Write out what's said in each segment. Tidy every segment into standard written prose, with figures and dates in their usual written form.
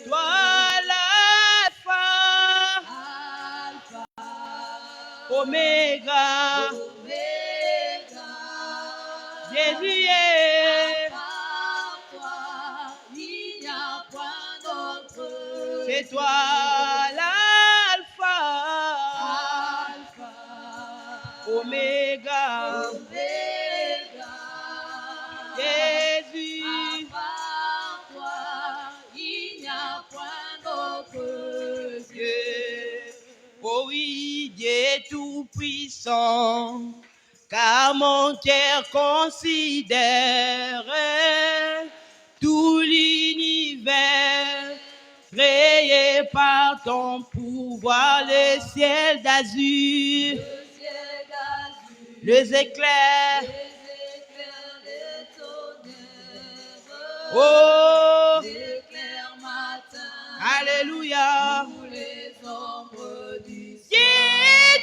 toi l'alpha, Oméga, Jésus est. C'est toi l'alpha, Oméga, Jésus. Oh oui, Dieu tout-puissant, car mon cœur considère tout l'univers créé par ton pouvoir, le ciel d'azur, les éclairs, oh, alléluia. Dieu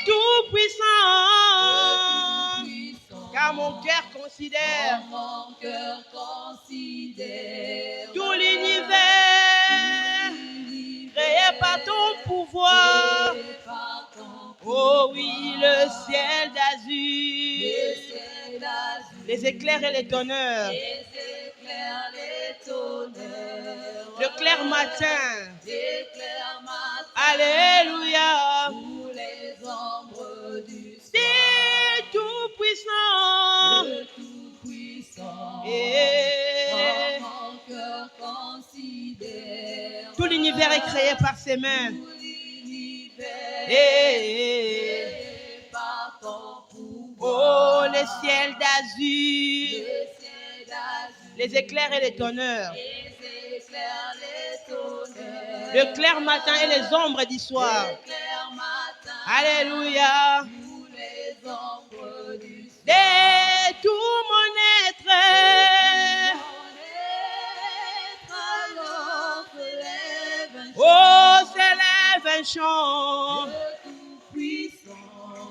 tout-puissant, car mon cœur considère tout l'univers créé par ton pouvoir. Oh oui, le ciel d'azur, les éclairs et les tonnerres, le clair matin, alléluia. C'est tout puissant, et tout l'univers est créé par ses mains. Oh, le ciel d'azur, les éclairs et les tonnerres, le clair matin et les ombres du soir. Alléluia. De tout mon être, oh, s'élève un chant,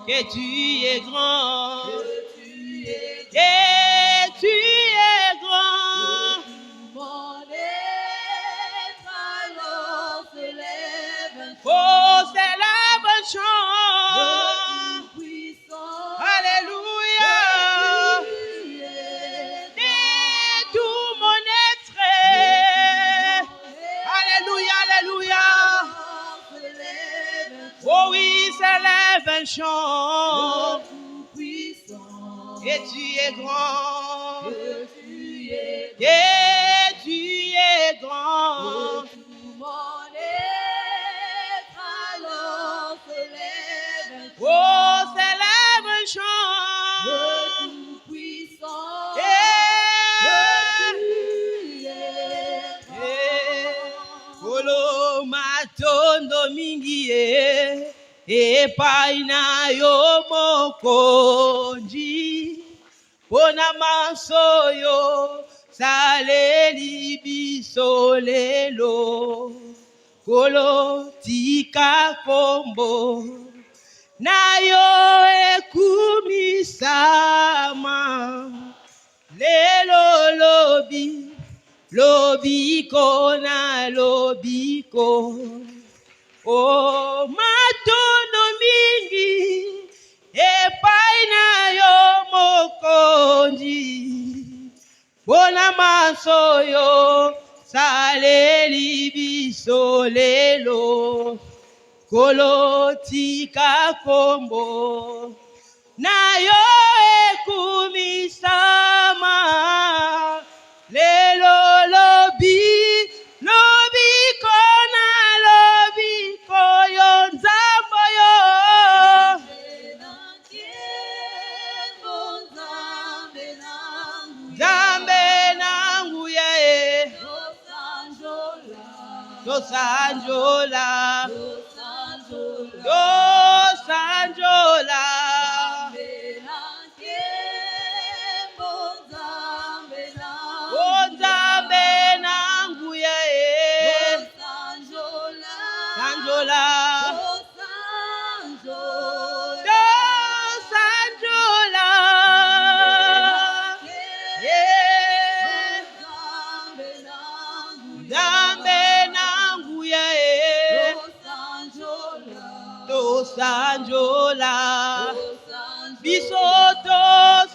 que tu es grand, et tu es grand. Oh, s'élève un chant, alléluia, de tout mon être, alléluia, alléluia. Oh oui, s'élève un chant, et tu es grand, et tu es grand. Oh, s'élève un chant, Kolo matondo mingi e paina yo mokonji pona masoyo saleli biso lelo kolo tika kombo na yo ekumisama lelo lobiko na lobiko. Oh, matondo mingi epai na yo mokonzi bona masoyo saleli biso lelo kolo tika kombo na yo ekumisama lelo lobiko na lobiko yo nzambo yo nzambe nangu ya dosanjola nzambe nangu ya sanjola nzambe nangu Sanjola. Bisoto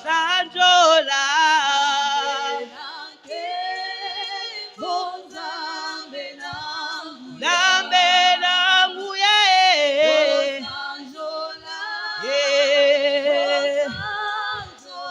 Sanjola.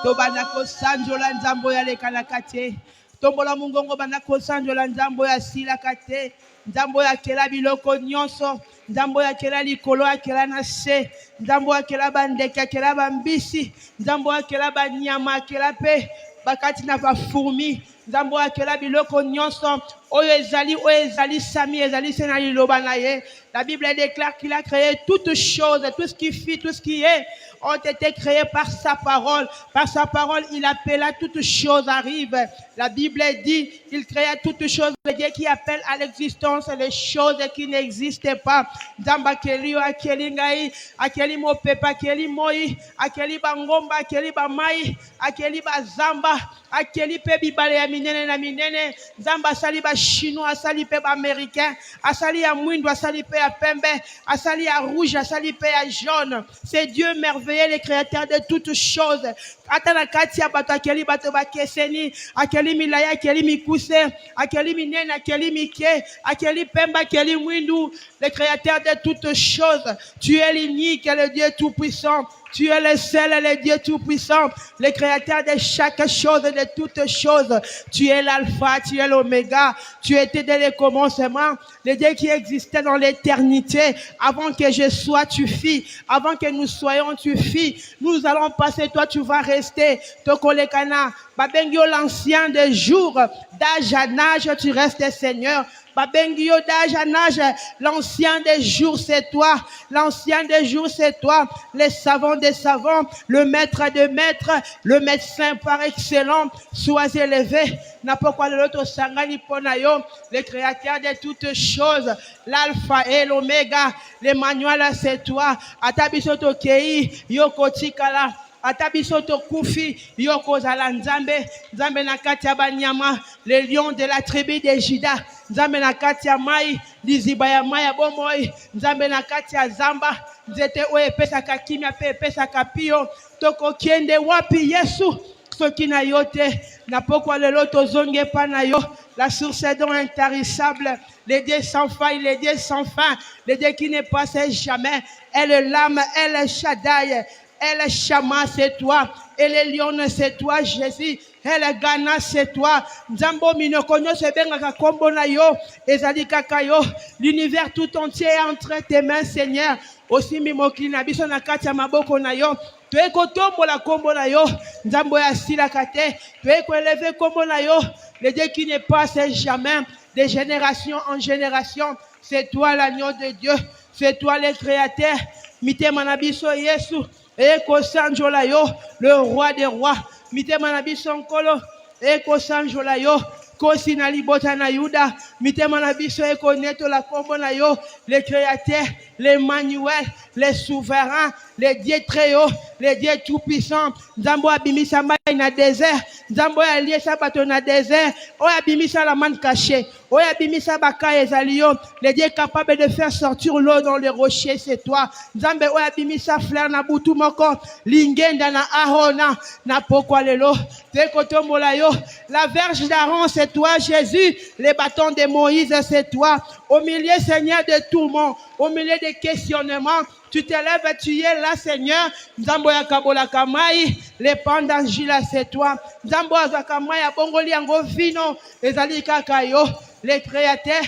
Tobanako sanjola nzambo ya lekala kate. Tombola mungongo banako sanjola nzambo ya sila kate. Nzambo ya kela biloko nyonso. Nzambo ya kela likolo ya kela na se. Nzambo ya kela bandeke, kela bambisi. Nzambo ya kela banyama, kela pe bakati na bafourmi. Nzambo ya kela biloko nyonso. Oyo ezali sami, ezali sena liloba na ye. La Bible déclare qu'il a créé toutes choses, tout ce qui fit, tout ce qui est, ont été créés par sa parole. Par sa parole, il appela toutes choses arrivent. La Bible dit qu'il créa toutes choses, le Dieu qui appelle à l'existence les choses qui n'existaient pas. Zamba keli yo akeli ngai, akeli mopepa, akeli moi, akeli bangomba, akeli bamai, akeli bazamba, akeli pe bibale ya minene na minene. Zamba sali ba chinois, asali pe ba américain, asali ya mwindo, asali pe ya pembe, asali ya rouge, asali pe ya jaune. C'est Dieu merveilleux, le créateur de toutes choses. Atana katia bato akeli bato bakeseni, akeli milaya, akeli mikuse, akeli minene, akeli mike, akeli pemba, akeli mwindu, le créateur de toutes choses. Tu es l'unique, le Dieu tout-puissant. Tu es le seul et le Dieu tout-puissant, le créateur de chaque chose et de toutes choses. Tu es l'alpha, tu es l'oméga. Tu étais dès le commencement, le Dieu qui existait dans l'éternité. Avant que je sois, tu fis. Avant que nous soyons, tu fis. Nous allons passer, toi tu vas rester. Tokolekana, Babengio l'ancien des jours, d'âge en âge, tu restes Seigneur. Babengio d'âge en âge, l'ancien des jours c'est toi, l'ancien des jours c'est toi, les savants des savants, le maître des maîtres, le médecin par excellence, sois élevé. N'importe quoi l'autre sangani ponayo, le créateur de toutes choses, l'alpha et l'oméga, l'Emmanuel c'est toi, atabisoto kei, yokotikala. Atabisoto kufi yoko zala nzambe nzambe na kati ya banyama le lion de la tribu de Juda nzambe na kati ya mai liziba ya mai ya bomoi nzambe na kati ya zamba nzete oyo epesaka kimia pe epesaka pio toko kiende wapi Yesu soki na yo te na pokwa lelo tozonge pa na yo la source donc intarissable le Dieu sans faille, le Dieu sans fin, le Dieu qui ne passe jamais, elle l'âme, elle Shaddai. Elle Shama, c'est toi. Elle Lion, c'est toi, Jésus. Elle Ghana, c'est toi. Nzambo minokonyo se benga kombo na yo. Ezali kaka yo. L'univers tout entier est entre tes mains, Seigneur. Aussi mimokili na biso na kati ya maboko na yo. Tuwe kotombola kombo na yo. Nzambo ya sila kate. Tuwe koeleve kombo na yo. Le Dieu qui ne passe jamais de génération en génération. C'est toi l'agneau de Dieu. C'est toi le créateur. Mite manabiso Yesu. Eko sanjola yo, le roi des rois. Mitema na biso nkolo. Eko sanjola yo, kosi na libota na Yuda. Mitema na biso eko neto la kombo na yo, le créateur, l'Emmanuel, le souverain, le Dieu très haut, le Dieu tout puissant. Nzambo abimisa mai na désert. Nzambo aliesa bato na désert. Oya abimisa la manne cachée. Oya abimisa baka ezalio. Le Dieu capable de faire sortir l'eau dans les rochers, c'est toi. Nzambe oya abimisa fleur na butu moko. Lingenda na Ahona. Na pokwa lelo. Tekotombola yo. La verge d'Aaron, c'est toi, Jésus. Les bâtons de Moïse, c'est toi. Au milieu, Seigneur, de tout le monde. Au milieu des questionnements. Tu t'élèves, tu es là, Seigneur. Nzambo ya kabola kamai, les pandangila, c'est toi. Nzambo ya kamai, abongoli yango vino, ezali kaka yo, les créateurs,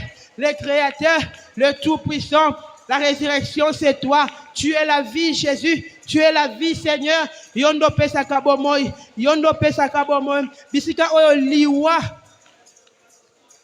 le tout-puissant. La résurrection, c'est toi. Tu es la vie, Jésus. Tu es la vie, Seigneur. Yondo pesa kabomoy, yondo pesa kabomoy. Bisika oyo liwa.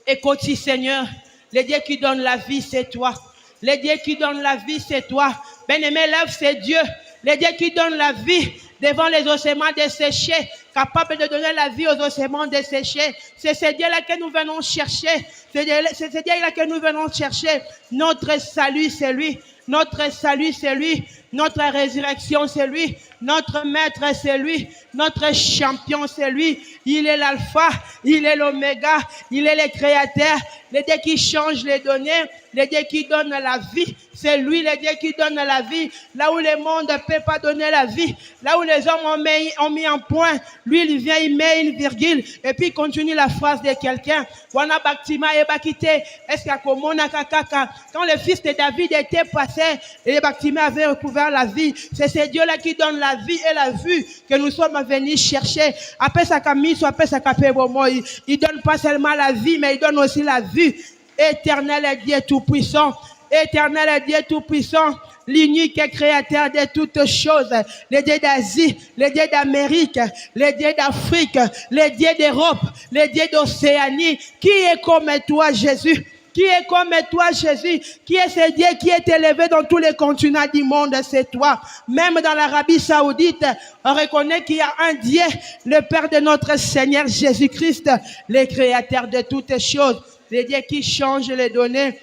Écoute, Seigneur, le Dieu qui donne la vie, c'est toi. Le Dieu qui donne la vie, c'est toi. Bien-aimé, lève, c'est Dieu. Le Dieu qui donne la vie devant les ossements desséchés, capable de donner la vie aux ossements desséchés. C'est ce Dieu-là que nous venons chercher. C'est ce Dieu-là que nous venons chercher. Notre salut, c'est lui. Notre salut, c'est lui. Notre résurrection, c'est lui. Notre maître, c'est lui. Notre champion, c'est lui. Il est l'alpha, il est l'oméga, il est le créateur, le Dieu qui change les données, le Dieu qui donne la vie. C'est lui le Dieu qui donne la vie. Là où le monde ne peut pas donner la vie, là où les hommes ont mis un point, lui il vient, il met une virgule, et puis il continue la phrase de quelqu'un. Wana Baktima et Bakite, est-ce qu'il y a quand le fils de David était passé, et Baktima avait recouvert la vie, c'est ce Dieu-là qui donne la vie et la vue que nous sommes venus chercher. Après sa camille, après sa capébomoi, il donne pas seulement la vie, mais il donne aussi la vue. Éternel est Dieu tout-puissant. Éternel est Dieu tout-puissant, l'unique créateur de toutes choses, le Dieu d'Asie, le Dieu d'Amérique, le Dieu d'Afrique, le Dieu d'Europe, le Dieu d'Océanie. Qui est comme toi, Jésus? Qui est comme toi, Jésus? Qui est ce Dieu qui est élevé dans tous les continents du monde? C'est toi. Même dans l'Arabie Saoudite, on reconnaît qu'il y a un Dieu, le Père de notre Seigneur Jésus-Christ, le créateur de toutes choses, le Dieu qui change les données.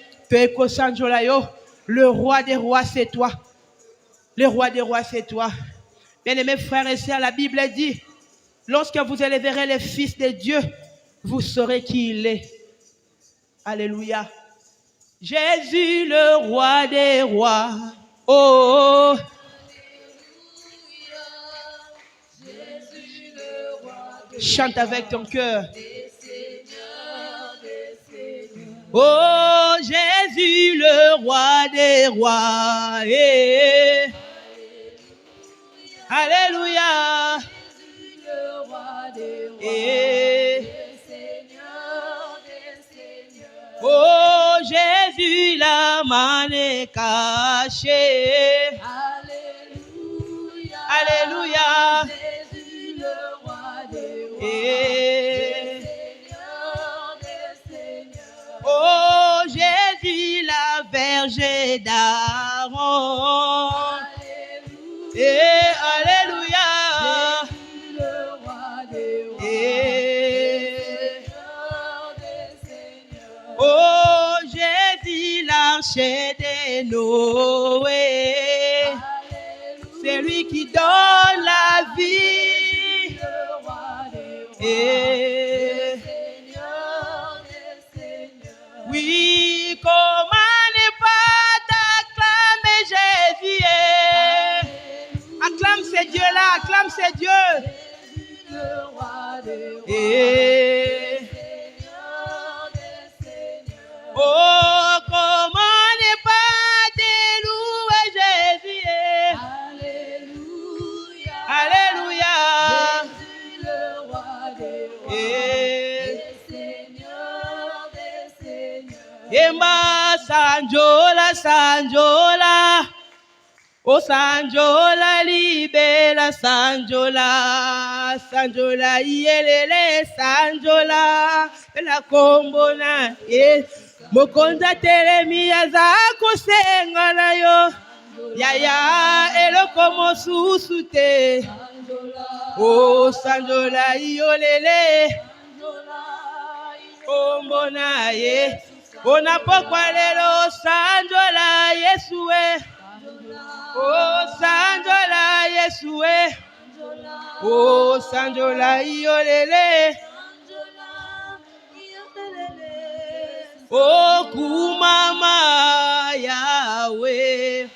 Le roi des rois, c'est toi. Le roi des rois, c'est toi. Bien-aimés frères et sœurs, la Bible dit, lorsque vous élèverez le Fils de Dieu, vous saurez qui il est. Alléluia. Jésus, le roi des rois. Oh, oh. Jésus, le roi des chante avec ton cœur. Oh, Jésus, le roi des rois. Eh. Alléluia. Jésus, le roi des rois. Eh. Oh, Jésus, la main est cachée. Alléluia. Alléluia. Jésus, le roi des rois. Et Seigneur des seigneurs. Oh, Jésus, la Vierge d'Aaron. Alléluia. Et Alléluia. Jésus, le roi des rois. Oh, Jésus, l'archer de Noé. Alléluia. C'est lui qui donne la vie. Le roi des rois. Et le Seigneur des seigneurs. Oui, comment ne pas t'acclamer Jésus? Acclame ce Dieu-là, acclame ce Dieu. Jésus, le roi des rois. Et oh, comment ne pas te louer Jésus? Alléluia. Alléluia. Jésus, le roi des rois. Et Seigneur des seigneurs. Yemba Sanjola, Sanjola. Oh Sanjola, libela Sanjola. Sanjola, yelele Sanjola. La combona, yes. Mokonza telemi aza kosenga na yo yaya eloko mosusu te. Oh Sanjola iolele kombona ye ona pokwa lelo Sanjola Yesue. Oh Sanjola Yesue. Oh Sanjola iolele. Oh, kumama Yahweh,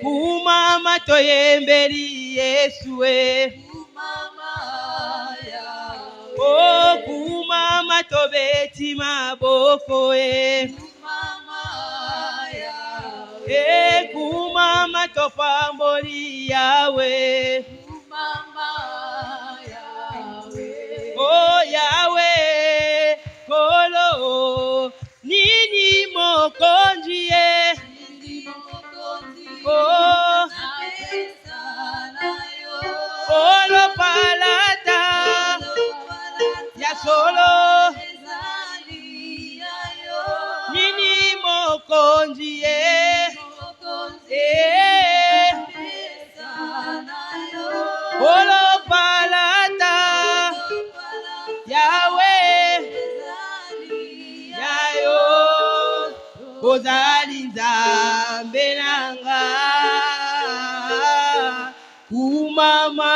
kumama toyembeli Yesue. Oh, kumama tobeti maboko e. Eh, kumama topamboli Yahweh. Oh Yahweh, kolo nini mokonzi e. Oh, kolo palata ya solo nini mokonzi e. Kolo palata Yahweh, Yayo, Ozali Nzambe nanga, kumama,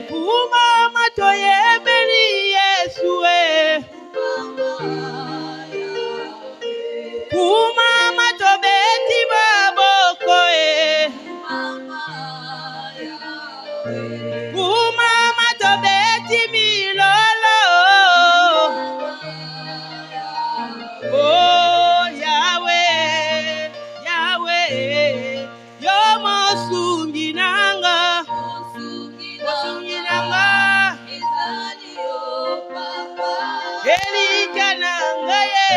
kumama toye. Elika nanga ye,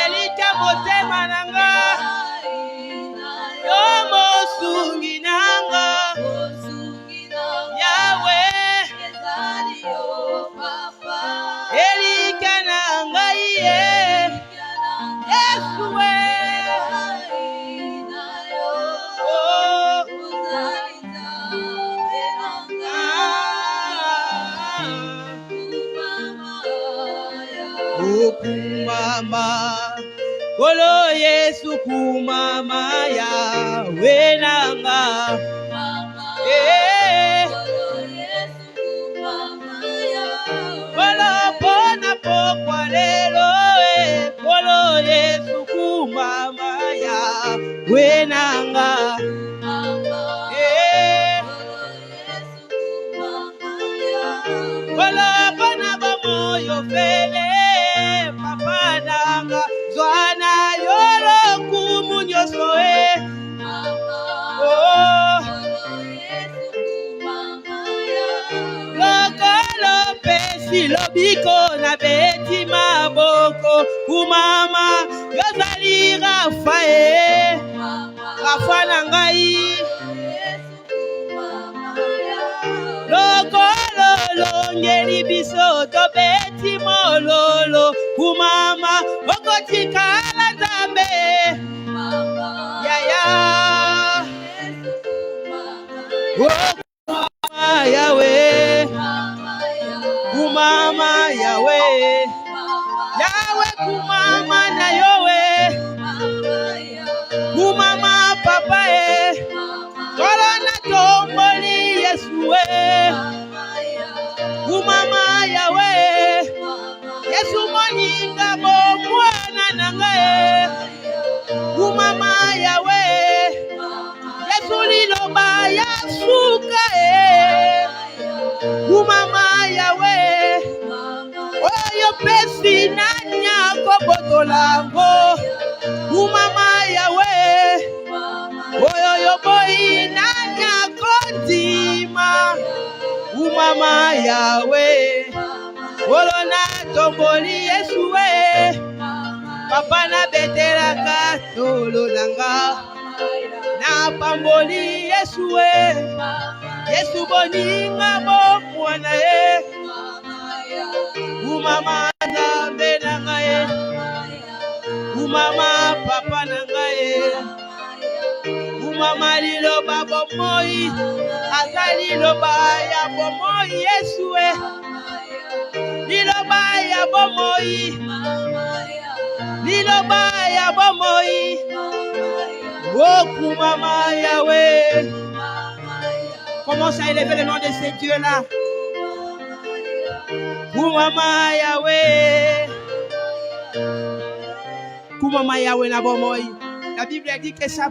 elika motema nanga, yo mosungi nanga, Yahweh, elika nanga ye, Yeshua, kumama kolo Yesu kumama Yahweh nanga kolo pona pokwa lelo kolo Yesu kumama Yahweh nanga kolo pona bomoyo fele papa nanga zwana yoro kumunyoso lokolo pesi lobiko na beti maboko kumama yozali Rafa na ngai lokolo longeli biso tobeti mololo kumama okotikala Nzambe yaya kumama Yahweh kumama Yahweh Yahweh kumama na yowe kumama papa korona tomboli Yesu kumama Yahweh Yesu moninga bomwana nanga kumama Yahweh Yesu liloba ya suka kumama Yahweh oyo pesi nanya kobotolango kumama Yahweh oyo yoboi nanya kondima kumama Yahweh olona tomboli Yesu papa na betelaka tolo nanga na pamboli Yesu Yesu boninga bo mwana kumama Nzambe nanga kumama papa nanga kumama liloba bomoi azali liloba ya bomoi Yesu liloba ya bomoi liloba ya bomoi kumama Yahweh. Commence à élever le nom de ces dieux-là. Kumama Yahweh. Kumama Yahweh na bomoi. La Bible dit que sa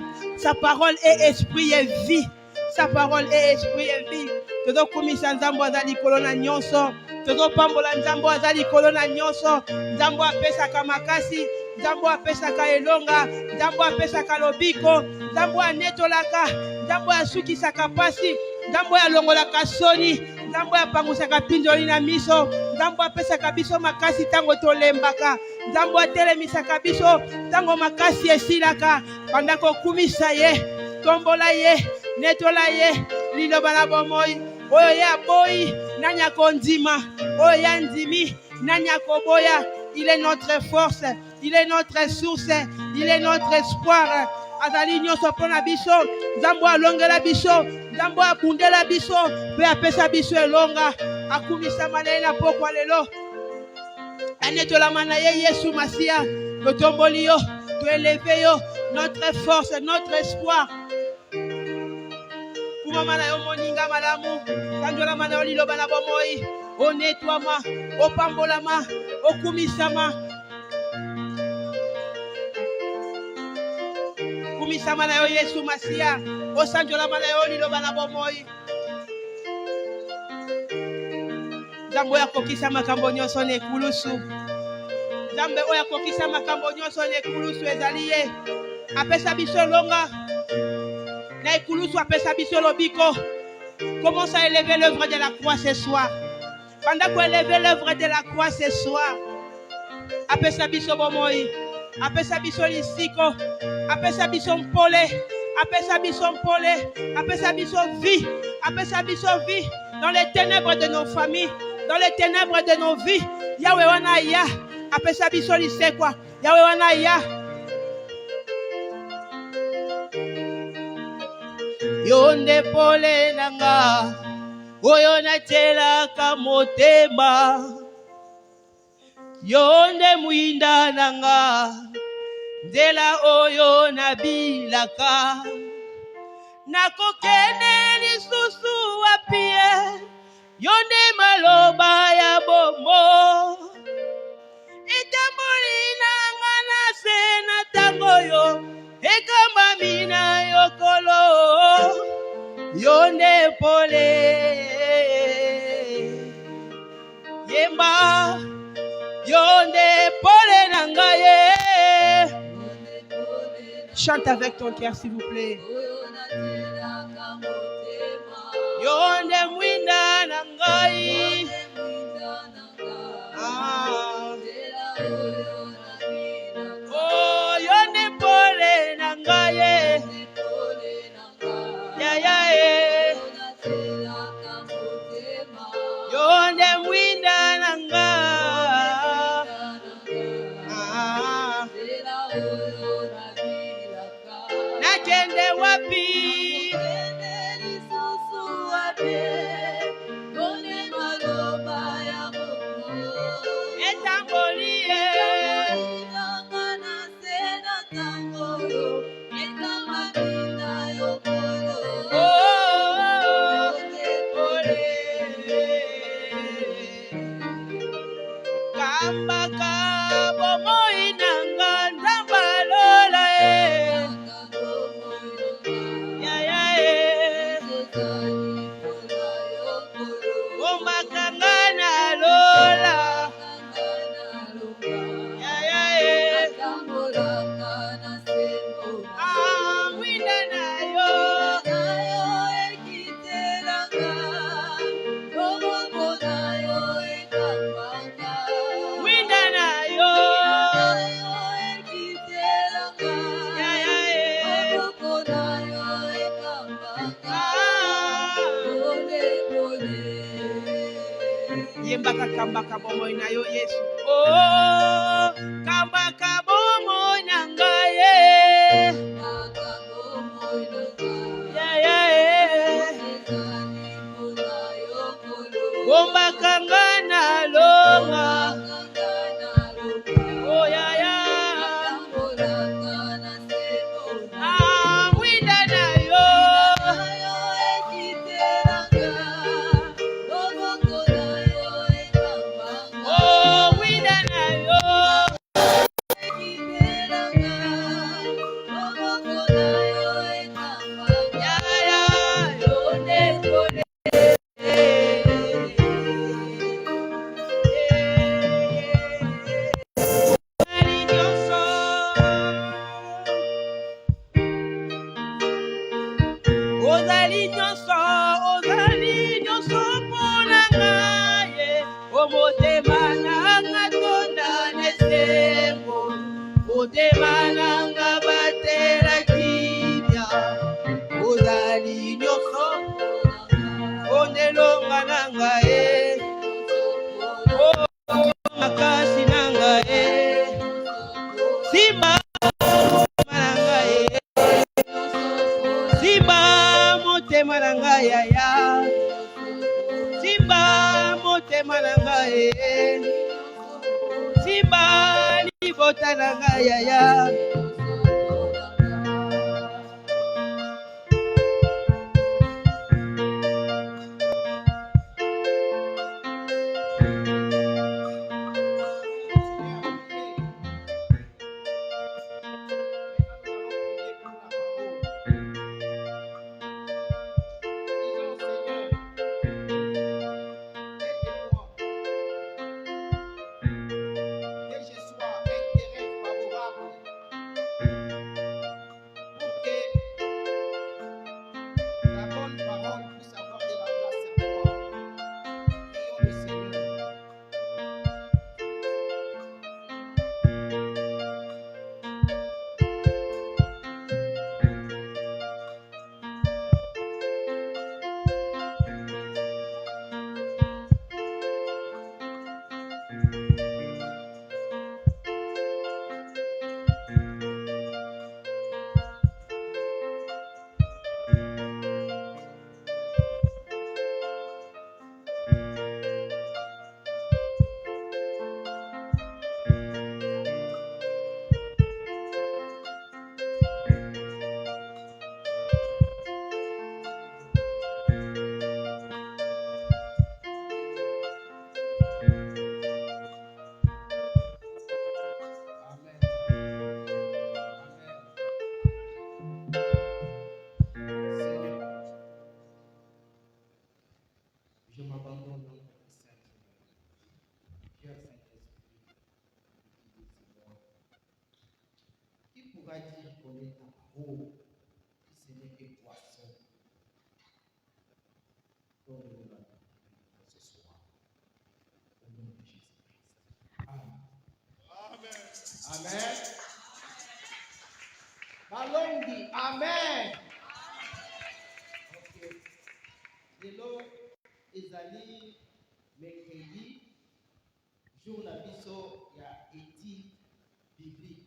parole est esprit et vie. Sa parole est esprit et vie. Todo kumisa Nzambo azali kolona nyonso. Todo pambola Nzambo azali kolona nyonso. Nzambo apesaka makasi. Nzambo apesaka elonga. Nzambo apesaka lobiko. Nzambo anetolaka. Nzambo asukisaka pasi. Nzambo alongolaka soni. Nzambo apangusaka pinjoli na miso. Nzambo apesaka biso makasi tango tolembaka. Nzambo atelemisaka biso tango makasi esilaka. Pandako kumisa ye. Tombola ye. Netola ye. Liloba na bomoi. Oyo ya boy. Nanya kondima. Oyo ya ndimi. Nanya koboya. Il est notre force. Il est notre source. Il est notre espoir. Azali nyonso pona biso. Nzambo alongela biso. Nzambo abundela biso. Pe apesa biso elonga. Akumisa manaye na pokwa lelo. Anetola manaye Yesu Masia. Totomboli yo. To élever yo. Notre force, notre espoir. Kumama na yo moninga malamu. Kanjola mana yo liloba na bomoi. O nettoiement. O pambolama. O kumisama. Kumisama na yo Yesu Masia. O sanjola mana yo liloba na bomoi. Nzambe ya kokisa makambo nyonso na ekulusu. Nzambe oya kokisa makambo nyonso na ekulusu ezali ye. Apesa biso longa. Na ekulusu apesa biso lobiko. Commence à élever l'œuvre de la croix ce soir. Pendant qu'on élève l'œuvre de la croix ce soir, après sa biso bomoi, après sa biso lisiko, après sa biso mpole, après sa biso mpole, après sa biso vie, après sa biso vie, dans les ténèbres de nos familles, dans les ténèbres de nos vies, Yahweh wana ya, après sa biso lisekwa, Yahweh wana ya. Yonde pole nanga, oyo natelaka motema. Yonde mwinda nanga, nzela oyo nabilaka. Nakokende lisusu wapie, yonde maloba ya bombo. Itamboli nanga na se na tango yo, ekamba mina yokolo. Yonde pole, yemba. Yonde pole nangaye. Chante avec ton cœur s'il vous plaît. Yonde mwinda nangaye. Oh, yonde pole nangaye. Ya ya eh. Yonde mwinda nangaye. Nakende wapi? Kamba bomo na yo Yesu. Oh, kamba bomo na ngaye. Yeah yeah. Bomba kangana longa. Oh yeah yeah. Ah, winda na yo. Qui pourra dire qu'on est à gros si ce n'est que poisson? Donc, nous allons ce soir. Au nom de Jésus-Christ. Amen. Amen. Balongi. Amen. Ok. Lelo ezali mercredi, jour na biso ya étude biblique.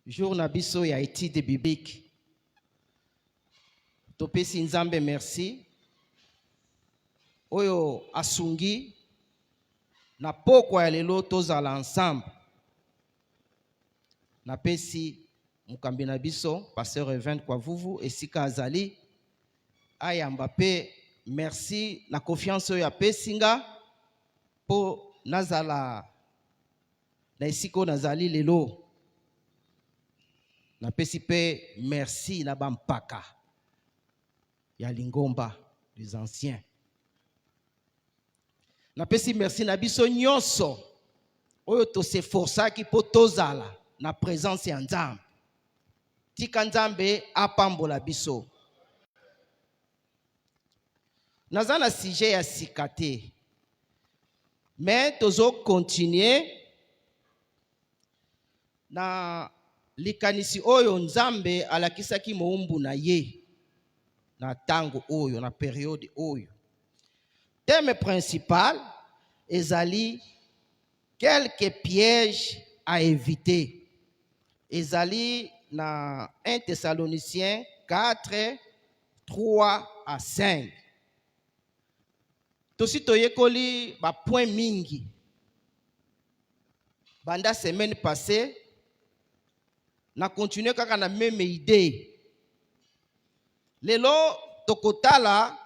Jour na biso ya étude biblique. Topesi Nzambe merci. Oyo asungi na pokwa ya lelo tozala ensemble. Napesi mukambi na biso pasteur Event kwa vuvu esika azali ayamba pe merci na confiance oyo apesinga po nazala na esika nazali lelo. Napesi pe merci na bampaka ya Lingomba des anciens. Napesi merci na biso nyonso oyo to se forçaki po tozala na présence ya Nzambe. Tika Nzambe apambola biso. Naza na sujet ya sikate. Mais tozo continuer na likanisi oyo Nzambe alakisaki moumbu na ye na tango oyo na période oyo. Thème principal ezali quelques pièges à éviter. Ezali na 1 Thessaloniciens 4, 3 à 5. Tosi toyekoli ba point mingi. Banda semaine passée, na continuer kaka na même idée. Lelo tokotala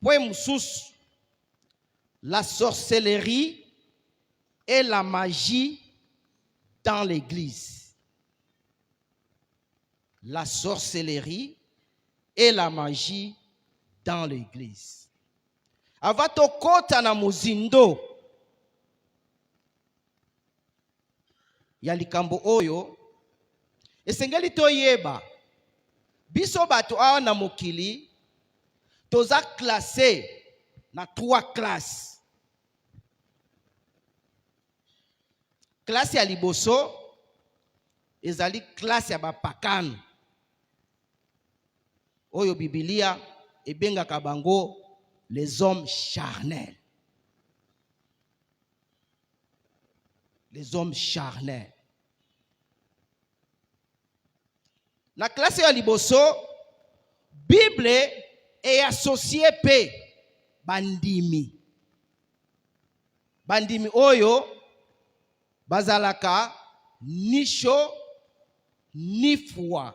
point mususu, la sorcellerie et la magie dans l'église. La sorcellerie et la magie dans l'église. Avato kota na muzindo ya likambo oyo esengeli toyeba biso bato awa na mokili toza classé na 3 classes. Classe ya liboso ezali classe ya bapakano oyo Biblia ebengaka bango les hommes charnels. Les hommes charnels. Na classe ya liboso Bible est associée pe bandimi. Bandimi oyo bazalaka ni chaud ni froid.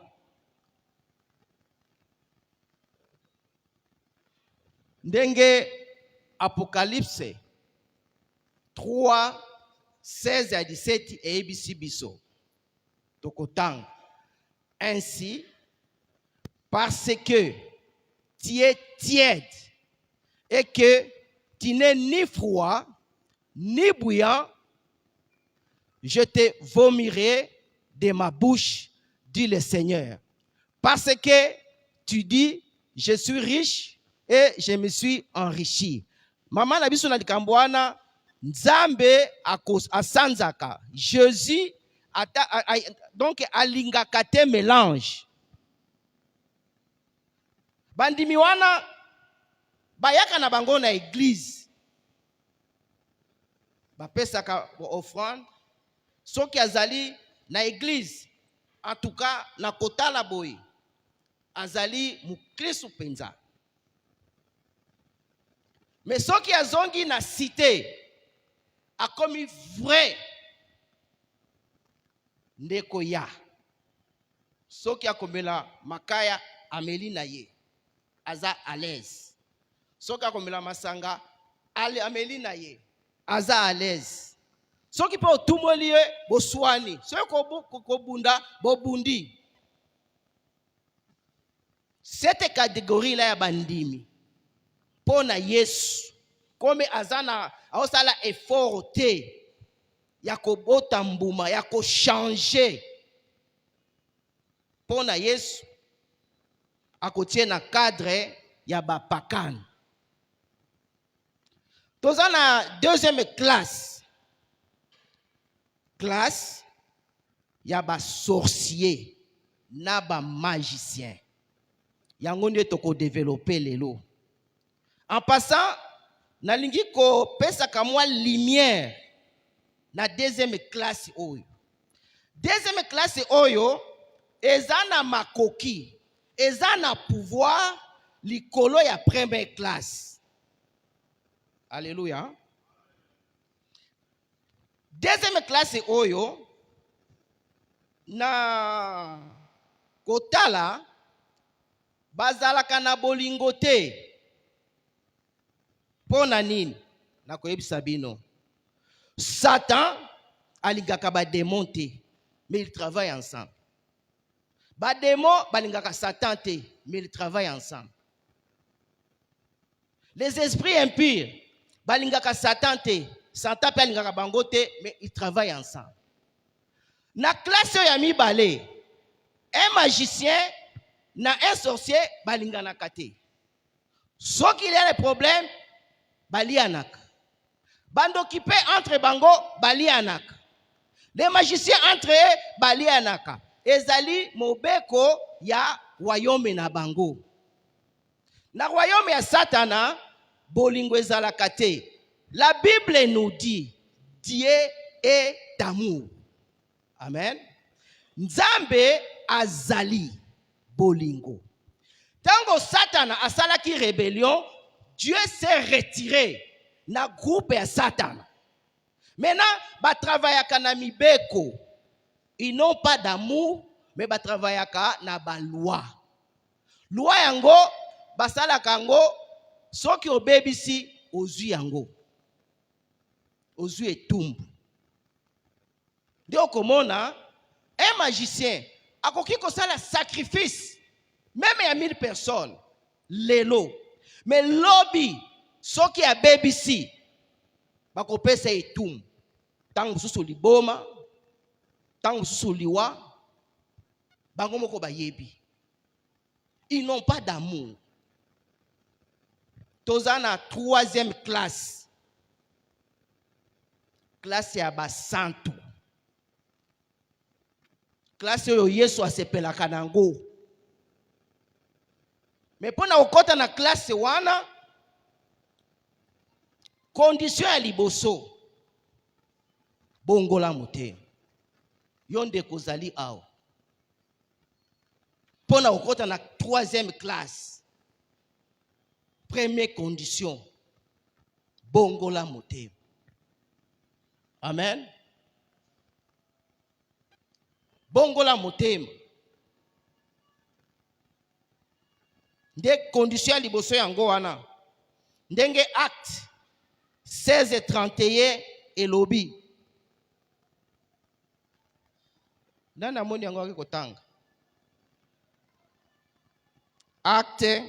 Ndenge Apocalypse 3, 16 à 17 et ABC biso. Tokotang. Ainsi, parce que tu es tiède et que tu n'es ni froid ni bouillant, je te vomirai de ma bouche, dit le Seigneur. Parce que tu dis, je suis riche et je me suis enrichi. Maman na biso na likambwana Nzambe asanzaka. Jésus donc alingaka te mélange. Bandimi wana bayaka na bango na église. Bapesaka offrande. Soki azali na église, en tout cas na kotala boy, azali mukristo penza. Mais soki azongi na cité, a commis vrai ndeko ya. Soki akomela makaya ameli na ye, aza à l'aise. Soki akomela masanga ameli na ye, aza à l'aise. Soki po tumoli ye boswani, soki kobunda bobundi. Cette catégorie là ya bandimi pona Yesu comme azana aosala effort te ya kobota mbuma ya ko changer pona Yesu akotie na cadre ya bapakani. Toza na deuxième classe ya ba sorcier na ba magicien. Yango nde toko développer lelo. En passant, nalingi ko pesa kamwa lumière na deuxième classe oyo. Deuxième classe oyo eza na makoki, eza na pouvoir likolo ya première classe. Alléluia. Deuxième classe oyo na kotala bazalaka na bolingo te. Pona nini? Na koyebisa bino. Satan alingaka ba démon te, mais ils travaillent ensemble. Ba démon balingaka Satan te, mais ils travaillent ensemble. Les esprits impurs balingaka Satan te, Satan pe alingaka bango te, mais ils travaillent ensemble. Na classe ya mibale, un magicien na un sorcier balinganaka te. Ce qu'il y a des problèmes, balianaka. Bando occupé entre bango, balianaka. Les magiciens entre eux, balianaka. Ezali mobeko ya royaume na bango. Na royaume ya Satana, bolingo ezalaka te. La Bible nous dit, Dieu est d'amour. Amen. Nzambe azali bolingo. Tango Satan a salaki rébellion, Dieu s'est retiré na groupe ya Satan. Maintenant, ba travaillaka na mibeko. Ils n'ont pas d'amour, mais ba travaillaka na ba loi. Loi yango basalaka yango soki obebisi ozwi yango. Ozwi etumbu. Ndio komona un magicien akoki kosala sacrifice même ya 1000 personnes lelo, mais lobby soki ya BBC bakopesa etumbu tango mosusu liboma tango mosusu liwa bango moko bayebi. Ils n'ont pas d'amour. Toza na troisième classe ya basantu. Classe oyo Yesu asepelaka nango. Mais pona okota na classe wana, condition ya liboso bongola motema. Yonde kozali awa. Pona okota na troisième classe, première condition bongola motema. Amen. Bongola motema. Nde condition ya liboso yango wana. Ndenge acte 16:31 elobi. Nana moni yango akikotanga. Acte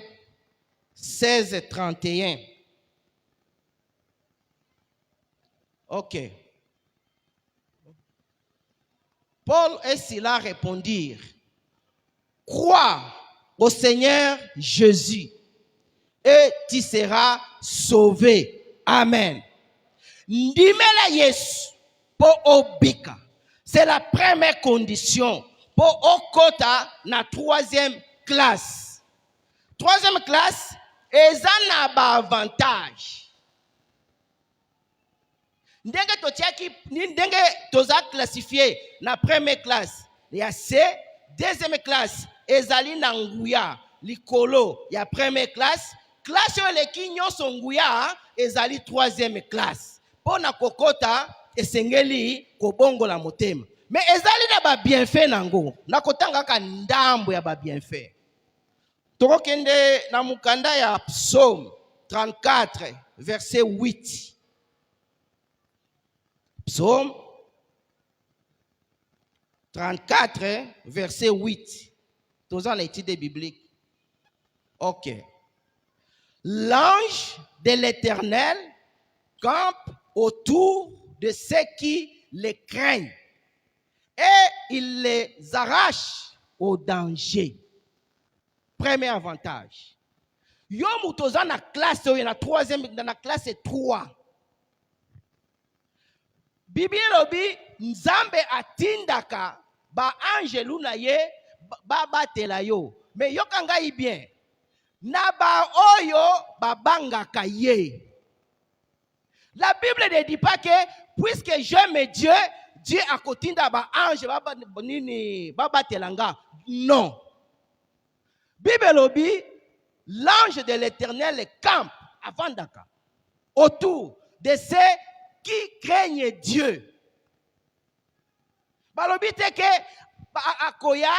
16:31. Ok. Paul et Silas répondirent, crois au Seigneur Jésus et tu seras sauvé. Amen. Ndimela Yesu po obika. C'est la première condition pour okota na troisième classe. Troisième classe, ezana ba avantage. Ndenge toza classifié na première classe ya C, deuxième classe ezali na nguya likolo ya première classe, classe yo leki nyonso nguya ezali troisième classe. Pona kokota esengeli kobongola motema. Mais ezali na ba bienfait nango. Na kotanga ka ndambo ya ba bienfait. Tokokende na mukanda ya Psaume 34 verset 8. Psaume 34, verset 8. Tous en étude biblique. Ok. L'ange de l'Éternel campe autour de ceux qui les craignent et il les arrache au danger. Premier avantage. Yo mutoza na classe oyo na troisième na classe 3. Bible lobi nzambe atindaka ba angelu na ye ba batela yo. Mais yo kanga bien. Na ba oyo babangaka ye. La Bible ne dit pas que puisque j'aime Dieu, Dieu a kotinda ba ange ba batelanga. Non. Bible lobi l'ange de l'Éternel campe avant Daka autour de ceux qui craignent Dieu. Balobi te ke akoya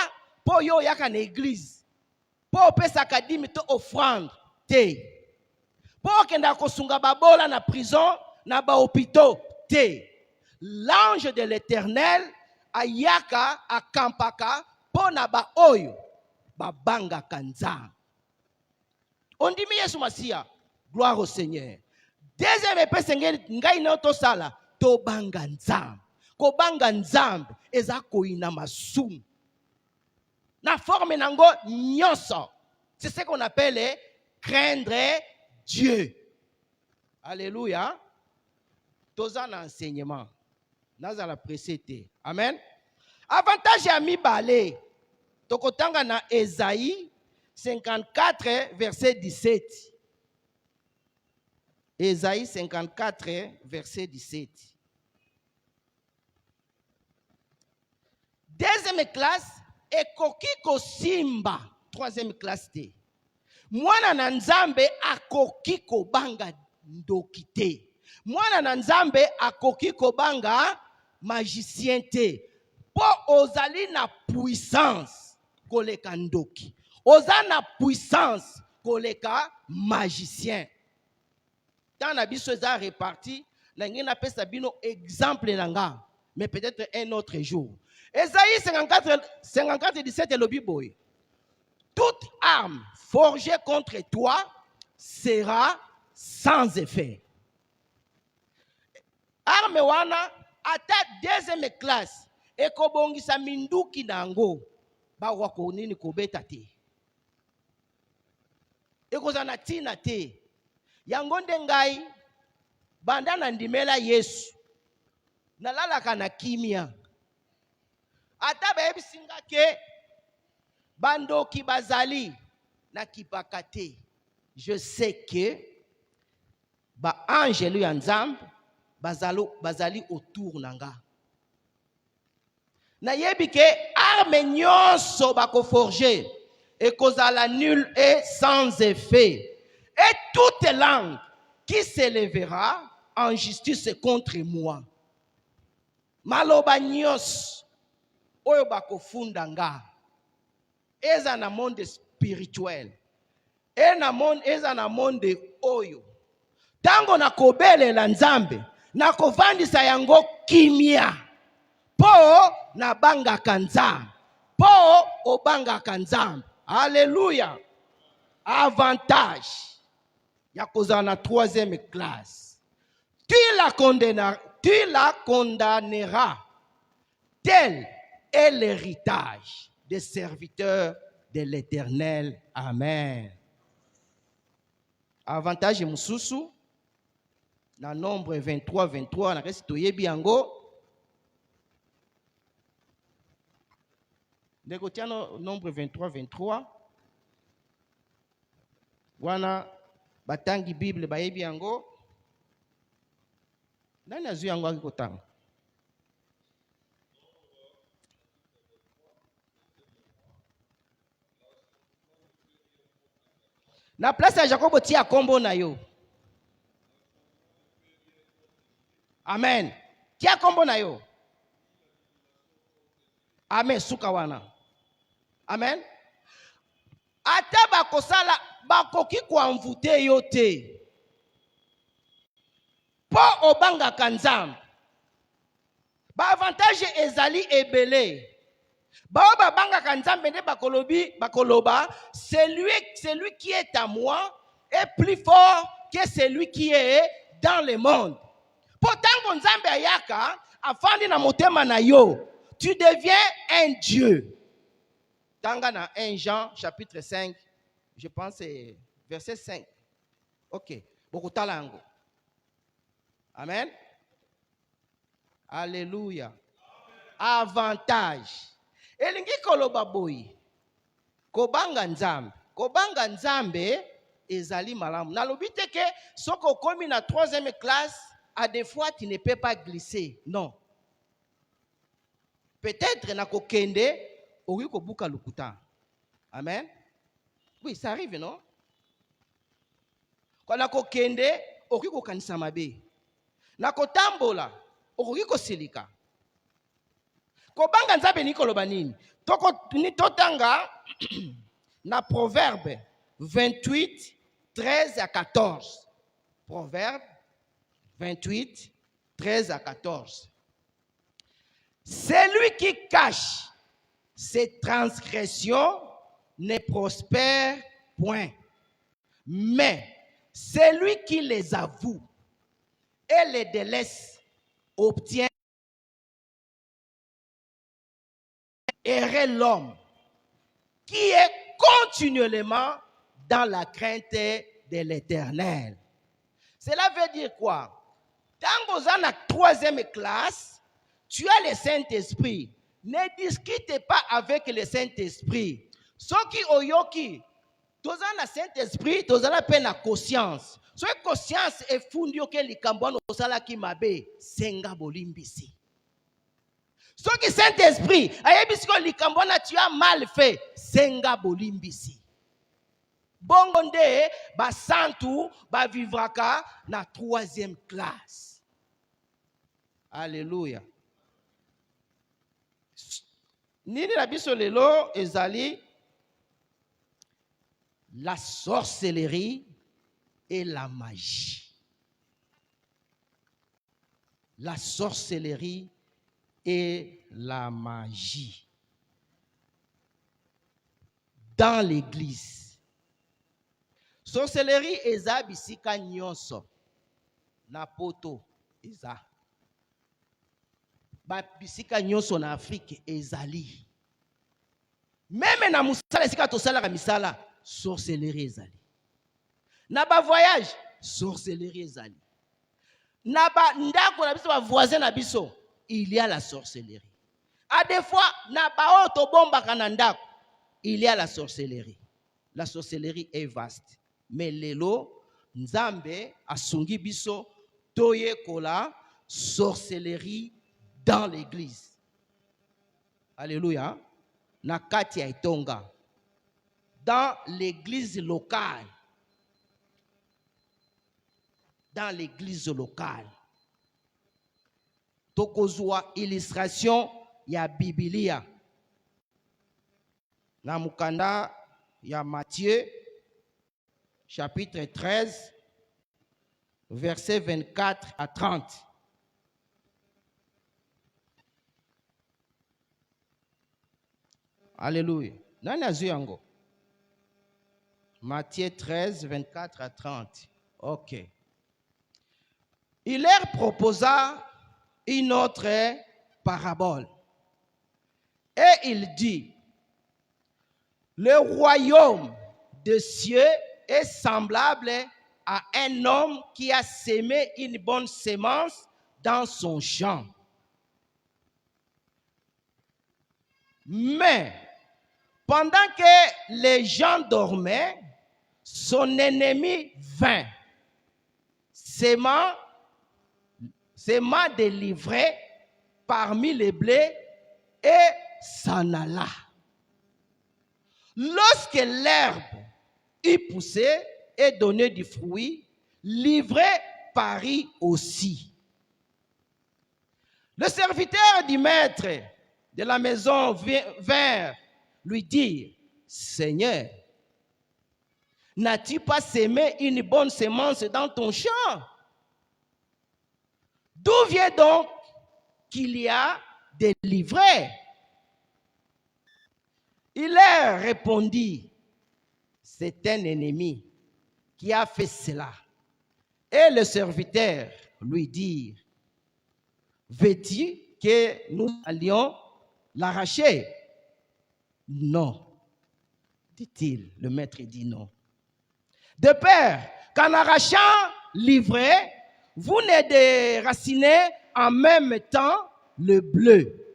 po yo yaka na église. Po pesa kadimi to offrande te. Po kenda kosunga babola na prison na ba hôpitaux te. L'ange de l'Éternel ayaka akampaka po na ba oyo babanga kanza. On dit Yesu Masia, gloire au Seigneur. Deuxième épée sengeli ngai no to sala to banga nzambe. Ko banga nzambe eza ko ina masumu. Na forme nango nyonso. C'est ce qu'on appelle craindre Dieu. Alléluia. Toza na enseignement. Naza la précédé. Amen. Avantage ya mibale. Tokotanga na Esaïe 54, verset 17. Esaïe 54, verset 17. Deuxième classe, ekoki kosimba. Troisième classe te. Mwana na nzambe akoki kobanga ndoki te. Mwana na nzambe akoki kobanga magicien te. Po ozali na puissance koleka ndoki. Oza na puissance koleka magicien. Tant na biso eza réparti, na ngina pesa bino exemple nanga, mais peut-être un autre jour. Esaïe 54, 17 lobi boy. Toute arme forgée contre toi sera sans effet. Arme wana ata deuxième classe ekobongisa minduki nango ba wako nini kobeta te. Ekozana tina te. Yango nde ngai banda na ndimela Yesu nalalaka na kimia. Ata bayebisinga ke bandoki bazali na kipaka te. Je sais que ba angelu ya nzambe bazali autour nanga. Na yebi ke arme nyonso bako forger et kozala nul et sans effet. Et toute langue qui s'élèvera en justice contre moi. Maloba nyos oyo bako fundanga. Eza na monde spirituel. Eza na monde oyo. Tango na kobele la nzambe. Na kovandisa yango kimia. Po na banga kanzambe. Po obanga kanzambe. Alléluia. Avantage. Ya kozala na troisième classe. Tu la condamneras. Tel est l'héritage des serviteurs de l'Éternel. Amen. Avantage mususu. Na nombre 23, 23. Na resi toyebi yango. Negotiano nombre 23, 23. Wana batangi Bible bayebi yango. Nani azu yango akikotanga? Na place ya Jacob tia kombo na yo. Amen. Tia kombo na yo. Amen. Suka wana. Amen. Ata bakosala bakoki kuamvute yo te. Po obanga kanzam. Ba avantage ezali ebele. Ba banga kanzam bende bakoloba, celui qui est à moi est plus fort que celui qui est dans le monde. Pourtant, Nzambe ayaka, afandi na motema na yo, tu deviens un Dieu. Tanga na 1 Jean chapitre 5, je pense c'est verset 5. Ok, bokutala yango. Amen. Alléluia. Avantage. Elingi koloba boyi. Kobanga Nzambe. Kobanga Nzambe ezali malamu. Nalobi te ke soko komi na 3e classe, à des fois tu ne peux pas glisser. Non. Peut-être na kokende oki kobuka lukuta. Amen. Oui, ça arrive, non? Quand na kokende oki kokanisa mabe. Na kotambola oki kosilika. Kobanga Nzambe ni koloba nini? Ni totanga na Proverbe 28, 13 à 14. Proverbe 28, 13 à 14. Celui qui cache ses transgressions ne prospère point. Mais celui qui les avoue et les délaisse obtient errer l'homme qui est continuellement dans la crainte de l'Éternel. Cela veut dire quoi? Dans la 3e classe, tu as le Saint-Esprit. Ne discute pas avec le Saint-Esprit. Ce qui oyoki, tu as le Saint-Esprit, tu as la peine à conscience. Ce conscience est fondue que les Cambouans au salaki mabe, senga bolimbisi. Ce qui est Saint-Esprit, ayebisiko les Cambouans tu as mal fait, senga bolimbisi. Bongonde, ba santu, ba vivraka na 3e classe. Alléluia. Nini la biso lelo ezali la sorcellerie et la magie. La sorcellerie et la magie. Dans l'église. Sorcellerie eza bisika nyonso. Na poto eza. Ba bisika nyonso na Afrique ezali. Même na musala esika tosala ka misala, sorcellerie ezali. Na ba voyage, sorcellerie ezali. Na ba ndako na biso ba voisin na biso, il y a la sorcellerie. À des fois, na ba oto bomba kana ndako, il y a la sorcellerie. La sorcellerie est vaste. Mais lelo, Nzambe asungi biso toye kola sorcellerie dans l'église. Alléluia. Na kati ya itonga. Dans l'église locale. Dans l'église locale. Tokozwa illustration ya Biblia. Na mukanda ya Matthieu chapitre 13 versets 24 à 30. Alléluia. Nani azu yango? Matthieu 13, 24 à 30. Ok. Il leur proposa une autre parabole. Et il dit, le royaume des cieux est semblable à un homme qui a semé une bonne semence dans son champ. Mais pendant que les gens dormaient, son ennemi vint, s'aima délivré parmi les blés et s'en alla. Lorsque l'herbe eut poussé et donné du fruit, livré parut aussi. Le serviteur du maître de la maison vint lui dire, Seigneur, n'as-tu pas semé une bonne semence dans ton champ? D'où vient donc qu'il y a des livrets? Il leur répondit, c'est un ennemi qui a fait cela. Et le serviteur lui dit, veux-tu que nous allions l'arracher? Non, dit-il. Le maître dit non. De peur qu'en arrachant l'ivraie, vous ne déracinez en même temps le bleu.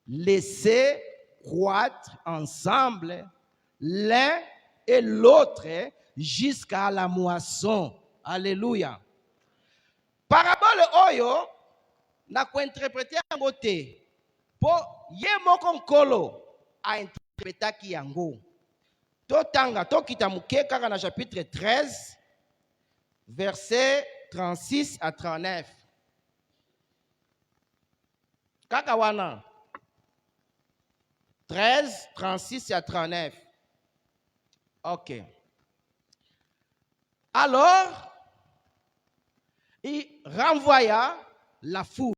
Laissez croître ensemble l'un et l'autre jusqu'à la moisson. Alléluia. Parabole oyo na kuinterpréter yango te po ye moko nkolo a interprétaki yango. Totanga tokita muke kaka na chapitre 13 verset 36 à 39. Kaka wana 13, 36 à 39. Ok. Alors, il renvoya la foule.